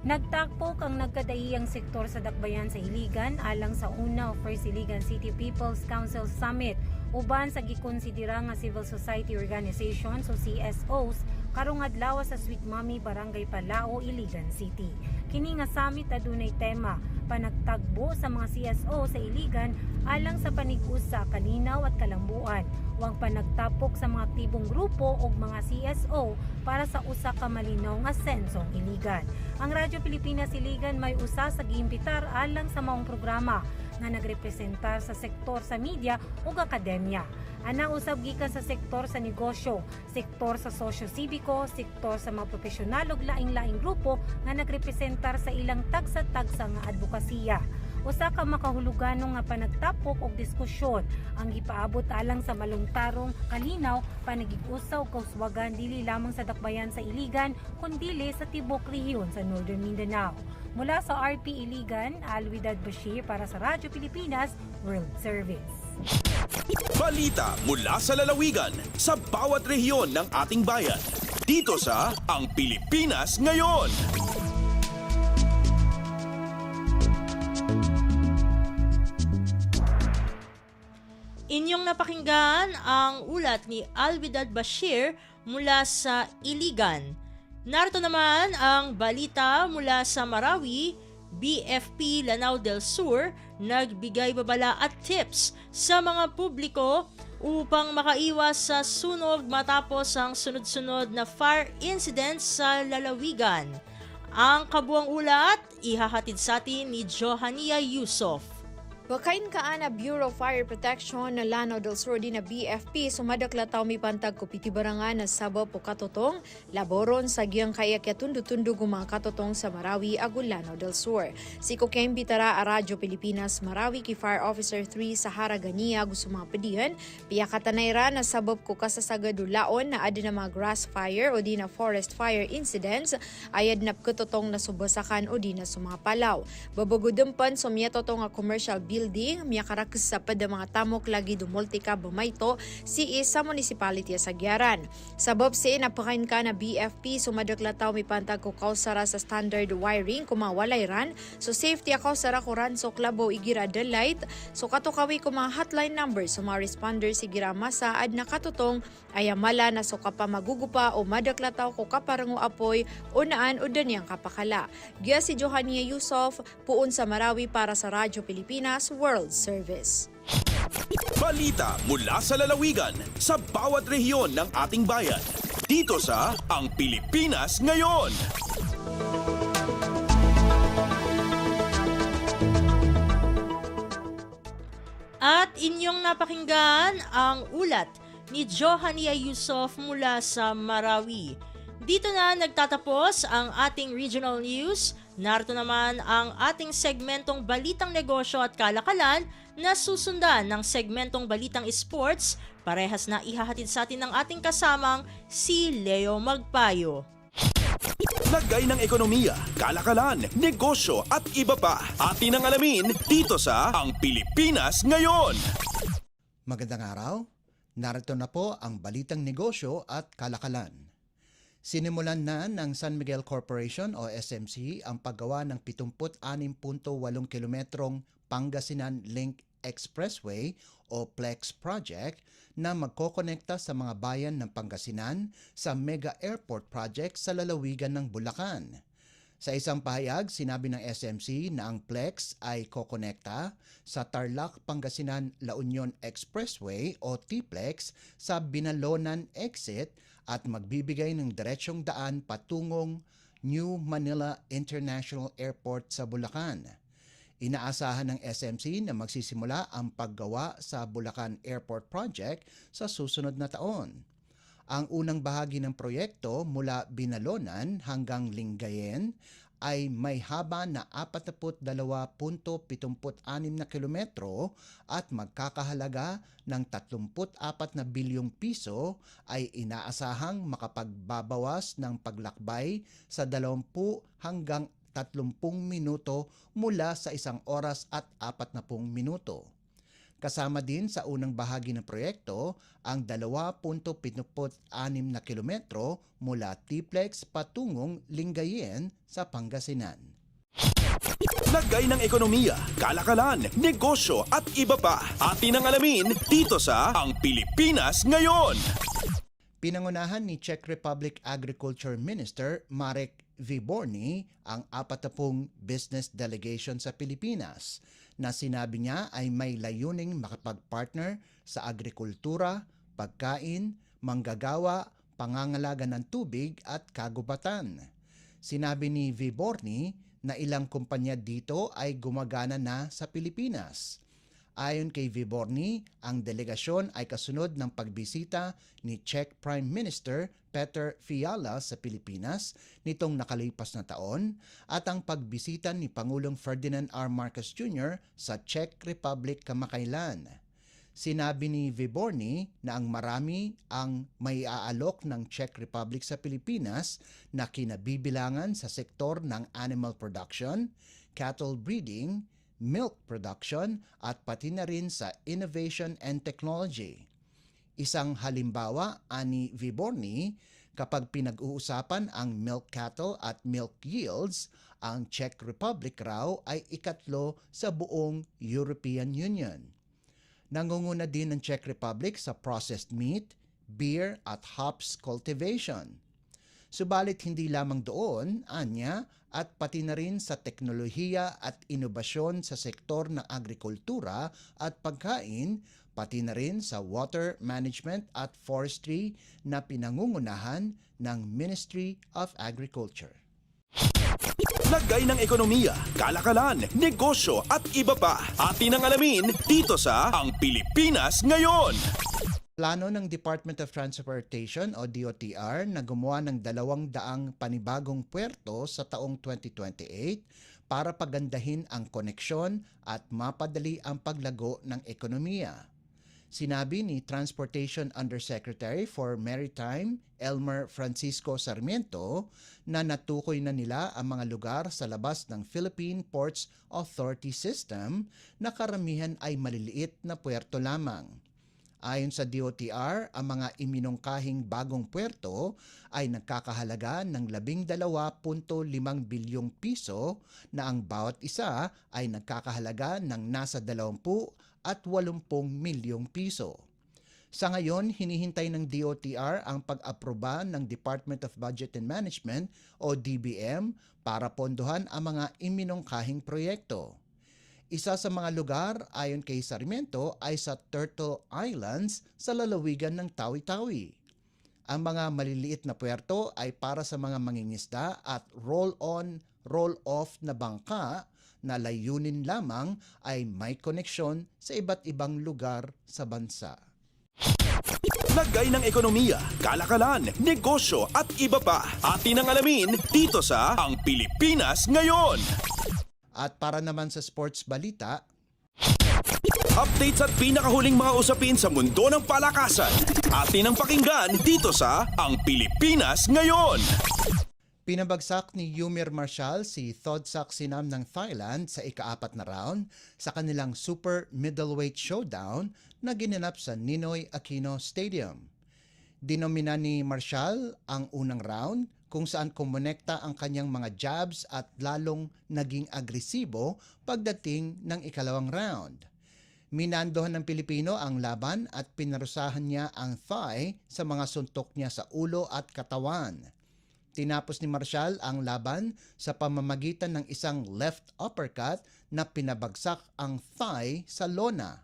Nagtakpo kang nagkadaiyang sektor sa dakbayan sa Iligan alang sa una o First Iligan City People's Council Summit uban sa gikonsidera nga civil society organizations o CSOs karong adlaw sa Sweet Mommy Barangay Palao, Iligan City. Kini nga summit adunay tema panagtagbo sa mga CSO sa Iligan alang sa panig-usa kalinaw at kalambuan, wang panagtapok sa mga aktibong grupo o mga CSO para sa usa ka malinaw nga sensong Iligan. Ang Radyo Pilipinas Iligan may usa sa giimbitar alang sa maong programa nga nagrepresentar sa sektor sa media ug akademya. Ana usab gikan sa sektor sa negosyo, sektor sa sosyo-sibiko, sektor sa mga profesional ug laing-laing grupo nga nagrepresentar sa ilang tagsa-tagsa nga advokasya. Usa ka makahuluganong nga panagtapok og diskusyon ang gipaabot alang sa malungtarong kalinaw panagig-usa og kauswagan dili lamang sa dakbayan sa Iligan kundi sa tibok rehiyon sa Northern Mindanao. Mula sa RP Iligan, Alwidad Bashir para sa Radyo Pilipinas World Service. Balita mula sa lalawigan sa bawat rehiyon ng ating bayan. Dito sa Ang Pilipinas Ngayon. Inyong napakinggan ang ulat ni Alwidad Bashir mula sa Iligan. Narito naman ang balita mula sa Marawi. BFP Lanao del Sur nagbigay babala at tips sa mga publiko upang makaiwas sa sunog matapos ang sunod-sunod na fire incidents sa lalawigan. Ang kabuang ulat ihahatid sa atin ni Johania Yusof. Wakain kaana Bureau of Fire Protection na Lanao del Sur di na BFP sumadakla mi pantag kupiti barangan na sabab po katotong laboron sa giyang kayak tundu-tundu mga katotong sa Marawi agul Lanao del Sur. Si Kokem Bitara a Radyo Pilipinas Marawi ki Fire Officer 3 sa Haragania gusto mga pedihan piyakatanayra na sabab ko kasasagadulaon na adi na mga grass fire o di na forest fire incidents ayad na katotong na subasakan o di na sumapalaw. Babagudumpan sumyatotong nga commercial building, miyakarakis sa pada mga tamok lagi dumulti ka bumayto si isa municipality sa Gyaran. Sabab si napakain ka na BFP sumadaklataw mi pantag ko kausara sa standard wiring kumawalay ran so safety ako sara kuran so klabo igira the light so katukawi ko mga hotline numbers so mga responders igira masaad na katutong ayamala na so kapamagugupa o madaklataw ko kaparango apoy o naan o danyang kapakala. Giya si Johania Yusof puon sa Marawi para sa Radyo Pilipinas World Service. Balita mula sa lalawigan sa bawat rehiyon ng ating bayan. Dito sa Ang Pilipinas Ngayon. At inyong napakinggan ang ulat ni Johania Yusof mula sa Marawi. Dito na nagtatapos ang ating regional news. Narito naman ang ating segmentong Balitang Negosyo at Kalakalan na susundan ng segmentong Balitang Sports. Parehas na ihahatid sa atin ng ating kasamang si Leo Magpayo. Lagay ng ekonomiya, kalakalan, negosyo at iba pa. Atin ang alamin dito sa Ang Pilipinas Ngayon. Magandang araw. Narito na po ang Balitang Negosyo at Kalakalan. Sinimulan na ng San Miguel Corporation o SMC ang paggawa ng 76.8 kilometrong Pangasinan Link Expressway o PLEX project na magkokonekta sa mga bayan ng Pangasinan sa Mega Airport Project sa lalawigan ng Bulacan. Sa isang pahayag, sinabi ng SMC na ang PLEX ay kokonekta sa Tarlac Pangasinan La Union Expressway o TPLEX sa Binalonan Exit at magbibigay ng diretsyong daan patungong New Manila International Airport sa Bulacan. Inaasahan ng SMC na magsisimula ang paggawa sa Bulacan Airport Project sa susunod na taon. Ang unang bahagi ng proyekto mula Binalonan hanggang Lingayen ay may haba na 42.76 na kilometro at magkakahalaga ng 34 na bilyong piso ay inaasahang makapagbabawas ng paglakbay sa 20 hanggang 30 minuto mula sa 1 oras at 40 minuto. Kasama din sa unang bahagi ng proyekto ang 2.76 na kilometro mula TPLEX patungong Lingayen sa Pangasinan. Lagay ng ekonomiya, kalakalan, negosyo at iba pa. Atin ang alamin dito sa Ang Pilipinas Ngayon. Pinangunahan ni Czech Republic Agriculture Minister Marek Vyborny ang 40 business delegation sa Pilipinas na sinabi niya ay may layuning makapag-partner sa agrikultura, pagkain, manggagawa, pangangalaga ng tubig at kagubatan. Sinabi ni Vyborny na ilang kumpanya dito ay gumagana na sa Pilipinas. Ayon kay Vyborny, ang delegasyon ay kasunod ng pagbisita ni Czech Prime Minister Petr Fiala sa Pilipinas nitong nakalipas na taon at ang pagbisita ni Pangulong Ferdinand R. Marcos Jr. sa Czech Republic kamakailan. Sinabi ni Vyborny na ang marami ang may aalok ng Czech Republic sa Pilipinas na kinabibilangan sa sektor ng animal production, cattle breeding, milk production at pati na rin sa innovation and technology. Isang halimbawa, ani Vyborny, kapag pinag-uusapan ang milk cattle at milk yields, ang Czech Republic raw ay ikatlo sa buong European Union. Nangunguna din ng Czech Republic sa processed meat, beer at hops cultivation. Subalit hindi lamang doon, anya, at pati na rin sa teknolohiya at inobasyon sa sektor ng agrikultura at pagkain, pati na rin sa water management at forestry na pinangungunahan ng Ministry of Agriculture. Lagay ng ekonomiya, kalakalan, negosyo at iba pa. Atin ang alamin dito sa Ang Pilipinas Ngayon. Plano ng Department of Transportation o DOTR na gumawa ng 200 panibagong puerto sa taong 2028 para pagandahin ang koneksyon at mapadali ang paglago ng ekonomiya. Sinabi ni Transportation Undersecretary for Maritime Elmer Francisco Sarmiento na natukoy na nila ang mga lugar sa labas ng Philippine Ports Authority System na karamihan ay maliliit na puerto lamang. Ayon sa DOTR, ang mga iminungkahing bagong puerto ay nagkakahalaga ng 12.5 bilyong piso na ang bawat isa ay nagkakahalaga ng nasa 20 at 80 milyong piso. Sa ngayon, hinihintay ng DOTR ang pag-aproba ng Department of Budget and Management o DBM para pondohan ang mga iminungkahing proyekto. Isa sa mga lugar ayon kay Sarmiento ay sa Turtle Islands sa lalawigan ng Tawi-Tawi. Ang mga maliliit na puerto ay para sa mga mangingisda at roll-on, roll-off na bangka na layunin lamang ay may koneksyon sa iba't ibang lugar sa bansa. Lagay ng ekonomiya, kalakalan, negosyo at iba pa. Atin ang alamin dito sa Ang Pilipinas Ngayon. At para naman sa sports balita, Updates at pinakahuling mga usapin sa mundo ng palakasan. Atin ang pakinggan dito sa Ang Pilipinas Ngayon. pinabagsak ni Yumir Marshall si Thodsak Sinam ng Thailand sa ika-4 na round sa kanilang super middleweight showdown na ginanap sa Ninoy Aquino Stadium. Dinomina ni Marshall ang unang round kung saan kumonekta ang kanyang mga jabs at lalong naging agresibo pagdating ng ikalawang round. Minandohan ng Pilipino ang laban at pinarusahan niya ang thigh sa mga suntok niya sa ulo at katawan. Tinapos ni Marshall ang laban sa pamamagitan ng isang left uppercut na pinabagsak ang thigh sa lona.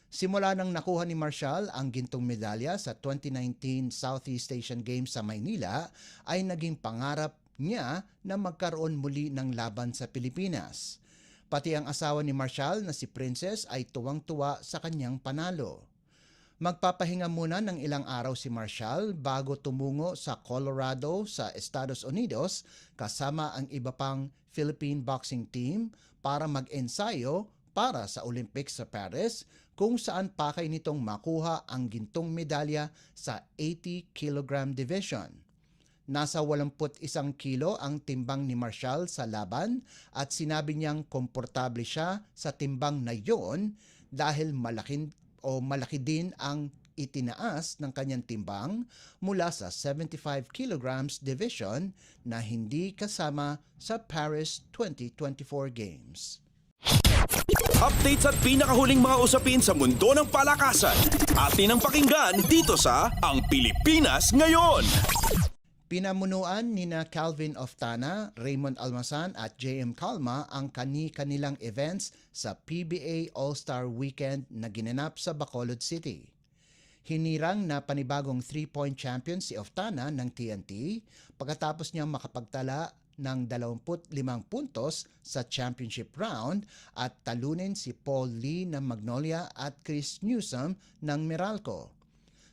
Simula nang nakuha ni Marshall ang gintong medalya sa 2019 Southeast Asian Games sa Maynila, ay naging pangarap niya na magkaroon muli ng laban sa Pilipinas. Pati ang asawa ni Marshall na si Princess ay tuwang-tuwa sa kanyang panalo. Magpapahinga muna ng ilang araw si Marshall bago tumungo sa Colorado sa Estados Unidos kasama ang iba pang Philippine boxing team para mag-ensayo para sa Olympics sa Paris, kung saan pakay nitong makuha ang gintong medalya sa 80 kg division. Nasa 81 kilo ang timbang ni Marshall sa laban at sinabi niyang komportable siya sa timbang na yon dahil malaki din ang itinaas ng kanyang timbang mula sa 75 kilograms division na hindi kasama sa Paris 2024 Games. Updates at pinakahuling mga usapin sa mundo ng palakasan. Atin ang pakinggan dito sa Ang Pilipinas Ngayon. Pinamunuan nina Calvin Oftana, Raymond Almasan at JM Calma ang kani-kanilang events sa PBA All-Star Weekend na ginanap sa Bacolod City. Hinirang na panibagong 3-point champion si Oftana ng TNT pagkatapos niyang makapagtala ng 25 puntos sa championship round at talunin si Paul Lee ng Magnolia at Chris Newsom ng Meralco.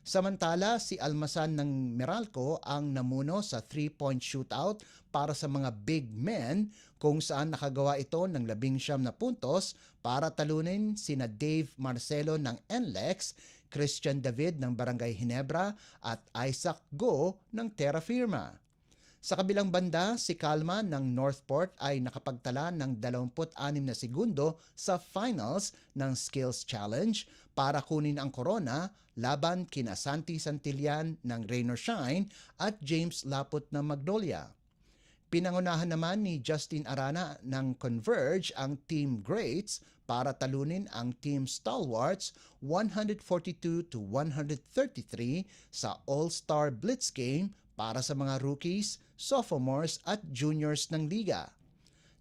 Samantala, si Almasan ng Meralco ang namuno sa 3-point shootout para sa mga big men kung saan nakagawa ito ng 19 na puntos para talunin sina Dave Marcelo ng NLEX, Christian David ng Barangay Ginebra at Isaac Go ng Terra Firma. Sa kabilang banda, si Calma ng Northport ay nakapagtala ng 26 na segundo sa finals ng Skills Challenge para kunin ang corona laban kina Santi Santillan ng Rain or Shine at James Laput ng Magnolia. Pinangunahan naman ni Justin Arana ng Converge ang Team Greats para talunin ang Team Stalwarts 142-133 sa All-Star Blitz Game para sa mga rookies, sophomores at juniors ng liga.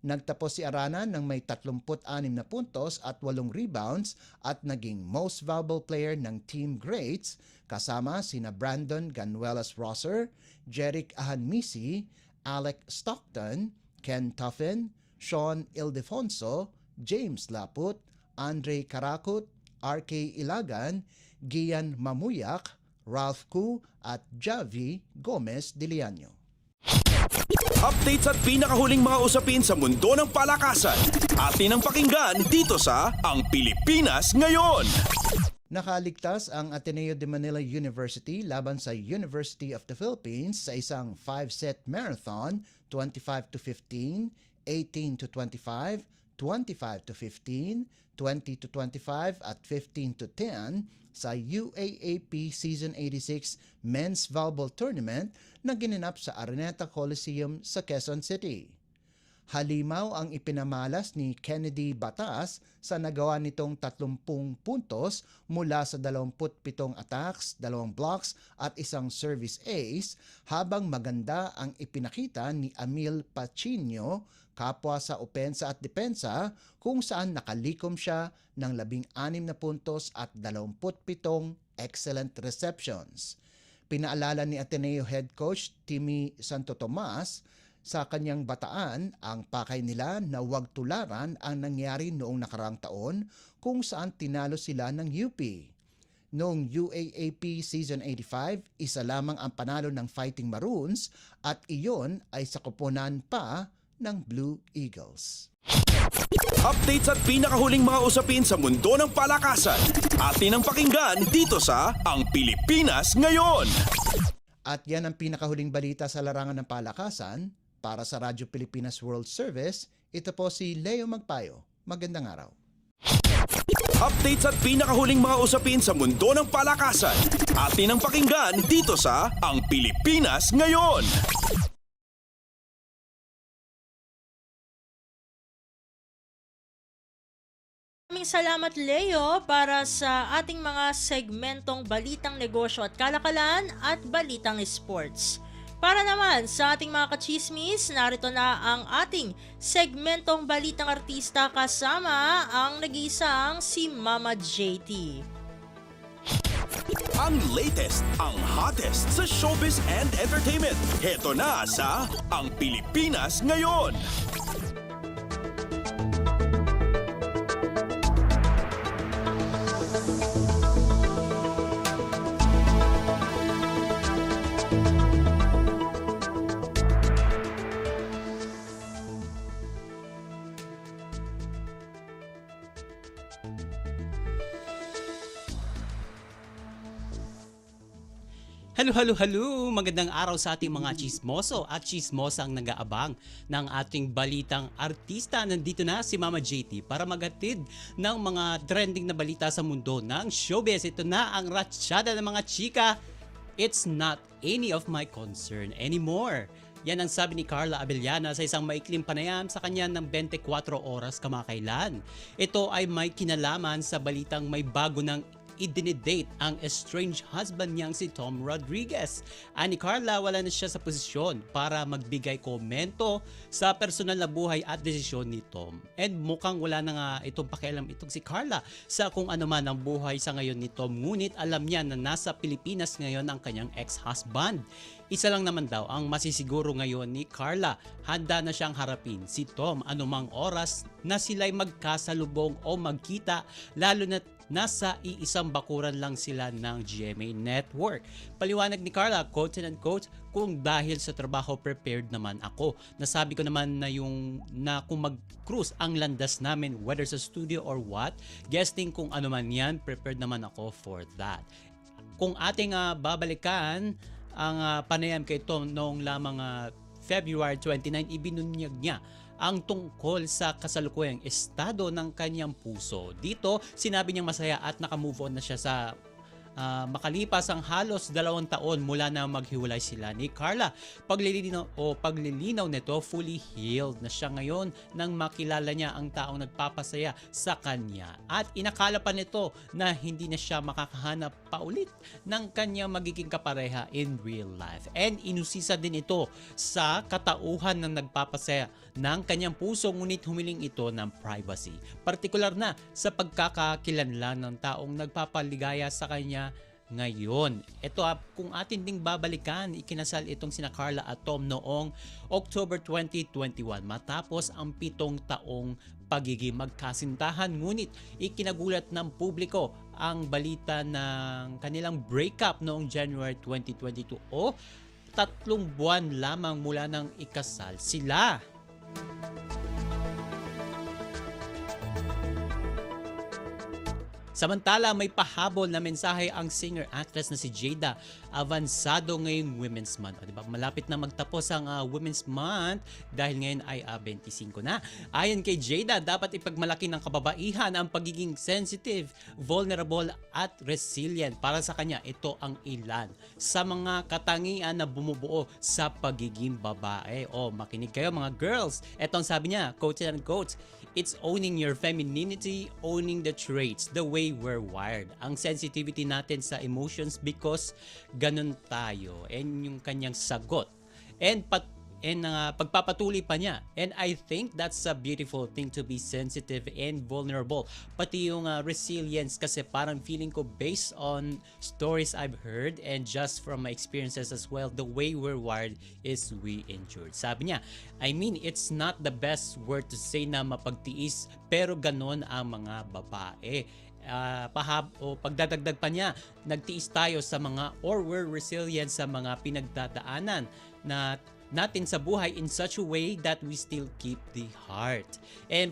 Nagtapos si Arana ng may 36 na puntos at 8 rebounds at naging most valuable player ng Team Greats kasama sina Brandon Ganuelas-Rosser, Jeric Ahanmisi, Alec Stockton, Ken Tuffin, Sean Ildefonso, James Laput, Andre Karakut, RK Ilagan, Gian Mamuyak, Ralph Ku at Javi Gomez Diliano. Updates at pinakahuling mga usapin sa mundo ng palakasan. Atin ang pakinggan dito sa Ang Pilipinas Ngayon. Nakaligtas ang Ateneo de Manila University laban sa University of the Philippines sa isang 5-set marathon, 25-15, 18-25, 25-15, 20-25 at 15-10 sa UAAP Season 86 Men's Volleyball Tournament na ginanap sa Araneta Coliseum sa Quezon City. Halimaw ang ipinamalas ni Kennedy Batas sa nagawa nitong 30 puntos mula sa 27 attacks, 2 blocks at isang service ace, habang maganda ang ipinakita ni Amil Pacino, kapwa sa opensa at depensa, kung saan nakalikom siya ng 16 na puntos at 27 excellent receptions. Pinaalala ni Ateneo head coach Timmy Santo Tomas sa kanyang bataan ang pakay nila na huwag tularan ang nangyari noong nakaraang taon kung saan tinalo sila ng UP. Noong UAAP Season 85, isa lamang ang panalo ng Fighting Maroons at iyon ay sa koponan pa ng Blue Eagles. Updates at pinakahuling mga usapin sa mundo ng palakasan. Atin ang pakinggan dito sa Ang Pilipinas Ngayon. At yan ang pinakahuling balita sa larangan ng palakasan. Para sa Radyo Pilipinas World Service, ito po si Leo Magpayo. Magandang araw. Updates at pinakahuling mga usapin sa mundo ng palakasan. Atin ang pakinggan dito sa Ang Pilipinas Ngayon. Maraming salamat Leo para sa ating mga segmentong balitang negosyo at kalakalan at balitang sports. Para naman sa ating mga kachismis, narito na ang ating segmentong balitang artista kasama ang nag-iisang si Mama JT. Ang latest, ang hottest sa showbiz and entertainment. Heto na sa Ang Pilipinas Ngayon. Hello! Magandang araw sa ating mga chismoso at chismosang nag-aabang ng ating balitang artista. Nandito na si Mama JT para maghatid ng mga trending na balita sa mundo ng showbiz. Ito na ang ratsyada ng mga chika. It's not any of my concern anymore. Yan ang sabi ni Carla Abellana sa isang maikling panayam sa kanya ng 24 oras kamakailan. Ito ay may kinalaman sa balitang may bago ng idinidate ang estranged husband niyang si Tom Rodriguez. Ani Carla, wala na siya sa posisyon para magbigay komento sa personal na buhay at desisyon ni Tom. And mukhang wala na nga itong pakialam itong si Carla sa kung ano man ang buhay sa ngayon ni Tom. Ngunit alam niya na nasa Pilipinas ngayon ang kanyang ex-husband. Isa lang naman daw ang masisiguro ngayon ni Carla. Handa na siyang harapin si Tom anumang oras na sila'y magkasalubong o magkita, lalo na nasa iisang bakuran lang sila ng GMA Network. Paliwanag ni Carla, quote and unquote, kung dahil sa trabaho prepared naman ako. Nasabi ko naman na kung mag-cruise ang landas namin, whether sa studio or what, guesting kung ano man yan, prepared naman ako for that. Kung ating babalikan ang panayam kay Tom noong lamang February 29, ibinunyag niya ang tungkol sa kasalukuyang estado ng kanyang puso. Dito, sinabi niyang masaya at nakamove on na siya sa makalipas ang halos 2 taon mula na maghiwalay sila ni Carla. Paglilinaw nito, fully healed na siya ngayon nang makilala niya ang taong nagpapasaya sa kanya. At inakala pa nito na hindi na siya makakahanap pa ulit ng kanyang magiging kapareha in real life. And inusisa din ito sa katauhan ng nagpapasaya ng kanyang puso, ngunit humiling ito ng privacy. Partikular na sa pagkakakilanlan ng taong nagpapaligaya sa kanya ngayon. Ito kung atin ding babalikan, ikinasal itong sina Carla at Tom noong October 2021 matapos ang 7 taong pagiging magkasintahan. Ngunit ikinagulat ng publiko ang balita ng kanilang breakup noong January 2022 o 3 buwan lamang mula ng ikasal sila. Samantala, may pahabol na mensahe ang singer-actress na si Jada Avansado ngayong Women's Month. O, diba? Malapit na magtapos ang Women's Month dahil ngayon ay 25 na. Ayon kay Jada, dapat ipagmalaki ng kababaihan ang pagiging sensitive, vulnerable at resilient. Para sa kanya, ito ang ilan sa mga katangian na bumubuo sa pagiging babae. O, makinig kayo mga girls. Ito ang sabi niya, quote and quote, "It's owning your femininity, owning the traits, the way we're wired." Ang sensitivity natin sa emotions because ganun tayo. And yung kanyang sagot. And pagpapatuloy pa niya. And I think that's a beautiful thing to be sensitive and vulnerable. Pati yung resilience kasi parang feeling ko based on stories I've heard and just from my experiences as well, the way we're wired is we endured. Sabi niya, I mean, it's not the best word to say na mapagtiis pero ganon ang mga babae. pagdadagdag pa niya, nagtiis tayo sa mga or we're resilient sa mga pinagdadaanan na natin sa buhay in such a way that we still keep the heart. And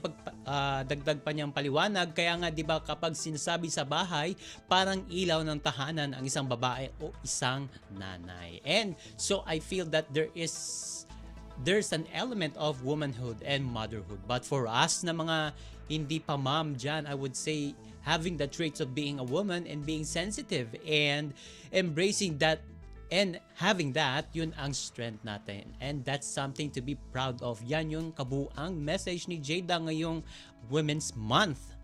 dagdag pa niyang paliwanag, kaya nga 'di ba kapag sinasabi sa bahay, parang ilaw ng tahanan ang isang babae o isang nanay. And so I feel that there's an element of womanhood and motherhood. But for us na mga hindi pa mom dyan, I would say having the traits of being a woman and being sensitive and embracing that and having that, yun ang strength natin. And that's something to be proud of. Yan yung kabuang message ni Jada ngayong Women's Month.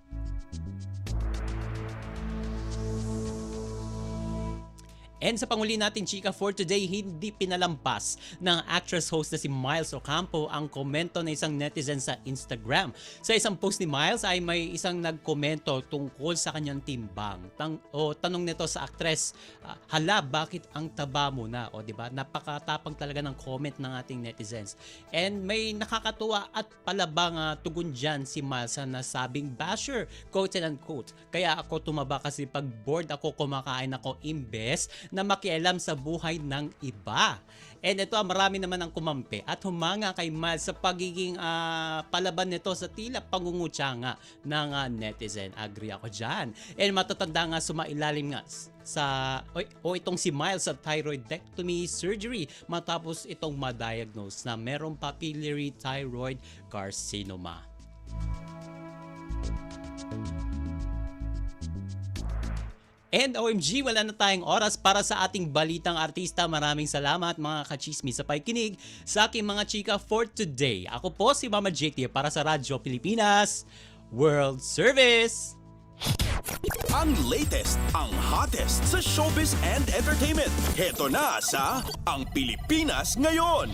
And sa panguli natin, chika, for today, hindi pinalampas ng actress-host na si Miles Ocampo ang komento na isang netizen sa Instagram. Sa isang post ni Miles ay may isang nagkomento tungkol sa kanyang timbang. Tanong nito sa actress, hala, bakit ang taba mo na? O diba, napakatapang talaga ng comment ng ating netizens. And may nakakatuwa at palabang tugon dyan si Miles na sabing basher, quote and unquote. Kaya ako tumaba kasi pag bored ako, kumakain ako imbes na makialam sa buhay ng iba. And ito, marami naman ang kumampi at humanga kay Miles sa pagiging palaban nito sa tila pangungutya nga ng netizen. Agree ako dyan. And matatanda nga sumailalim nga itong si Miles sa thyroidectomy surgery matapos itong ma-diagnose na merong papillary thyroid carcinoma. And OMG, wala na tayong oras para sa ating balitang artista. Maraming salamat mga kachismis sa pakikinig sa aking mga chika for today. Ako po si Mama JT para sa Radyo Pilipinas World Service. Ang latest, ang hottest sa showbiz and entertainment. Heto na sa Ang Pilipinas Ngayon.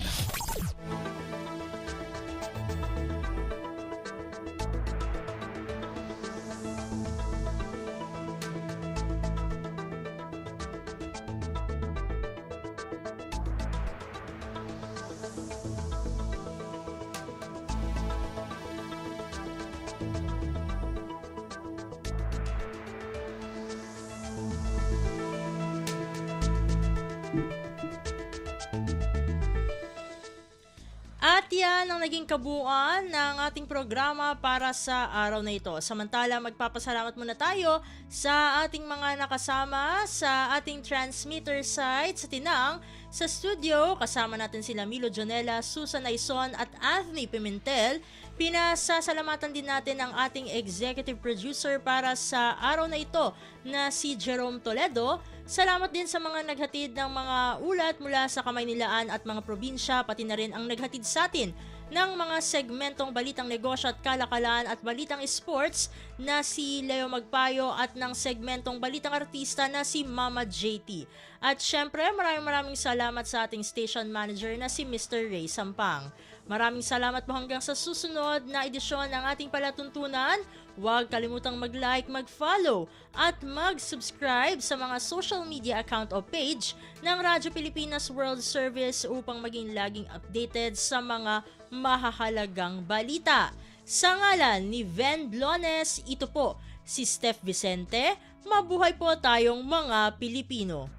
At yan ang naging kabuuan ng ating programa para sa araw na ito. Samantala, magpapasalamat muna tayo sa ating mga nakasama sa ating transmitter site sa Tinang. Sa studio, kasama natin sila Milo Jonella, Susan Aison at Anthony Pimentel. Pinasasalamatan din natin ang ating executive producer para sa araw na ito na si Jerome Toledo. Salamat din sa mga naghatid ng mga ulat mula sa Kamaynilaan at mga probinsya, pati na rin ang naghatid sa atin ng mga segmentong Balitang Negosyo at Kalakalan at Balitang Sports na si Leo Magpayo at ng segmentong Balitang Artista na si Mama JT. At syempre, maraming salamat sa ating station manager na si Mr. Ray Sampang. Maraming salamat po hanggang sa susunod na edisyon ng ating palatuntunan. Huwag kalimutang mag-like, mag-follow at mag-subscribe sa mga social media account o page ng Radyo Pilipinas World Service upang maging laging updated sa mga mahahalagang balita. Sa ngalan ni Ven Blones, ito po si Steph Vicente. Mabuhay po tayong mga Pilipino.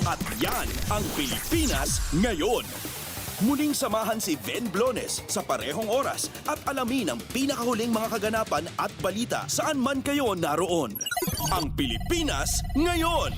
At yan ang Pilipinas Ngayon. Muling samahan si Ven Blones sa parehong oras at alamin ang pinakahuling mga kaganapan at balita saan man kayo naroon. Ang Pilipinas Ngayon!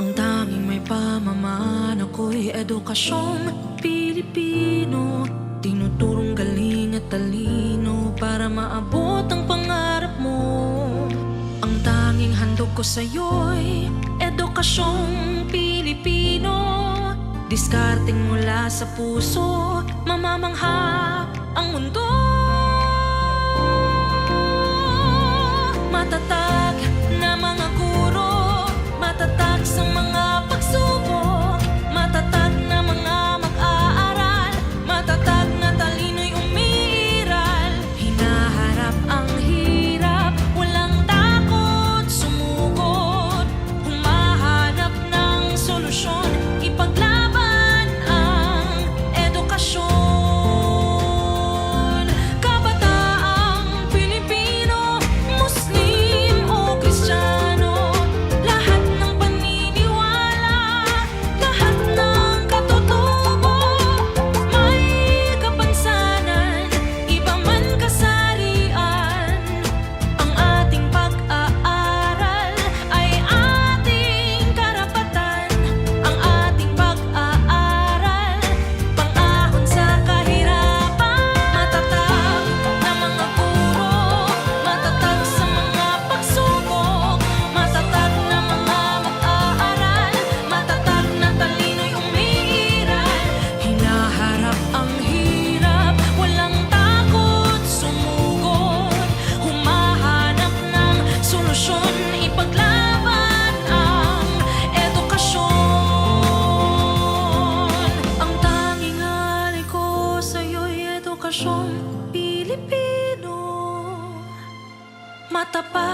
Ang tanging may pamamaan ako'y edukasyong Pilipino. Tinuturong galing at talino para maabot ang pangarap mo. Ang tanging handog ko sa'yo'y edukasyong Pilipino. Diskarteng mula sa puso, mamamangha ang mundo. Matatag na mga guro, matatag sa mga pagsubok, matatag na mga mag-aaral, matatag na talino'y umiiral. Hinaharap ang tapat.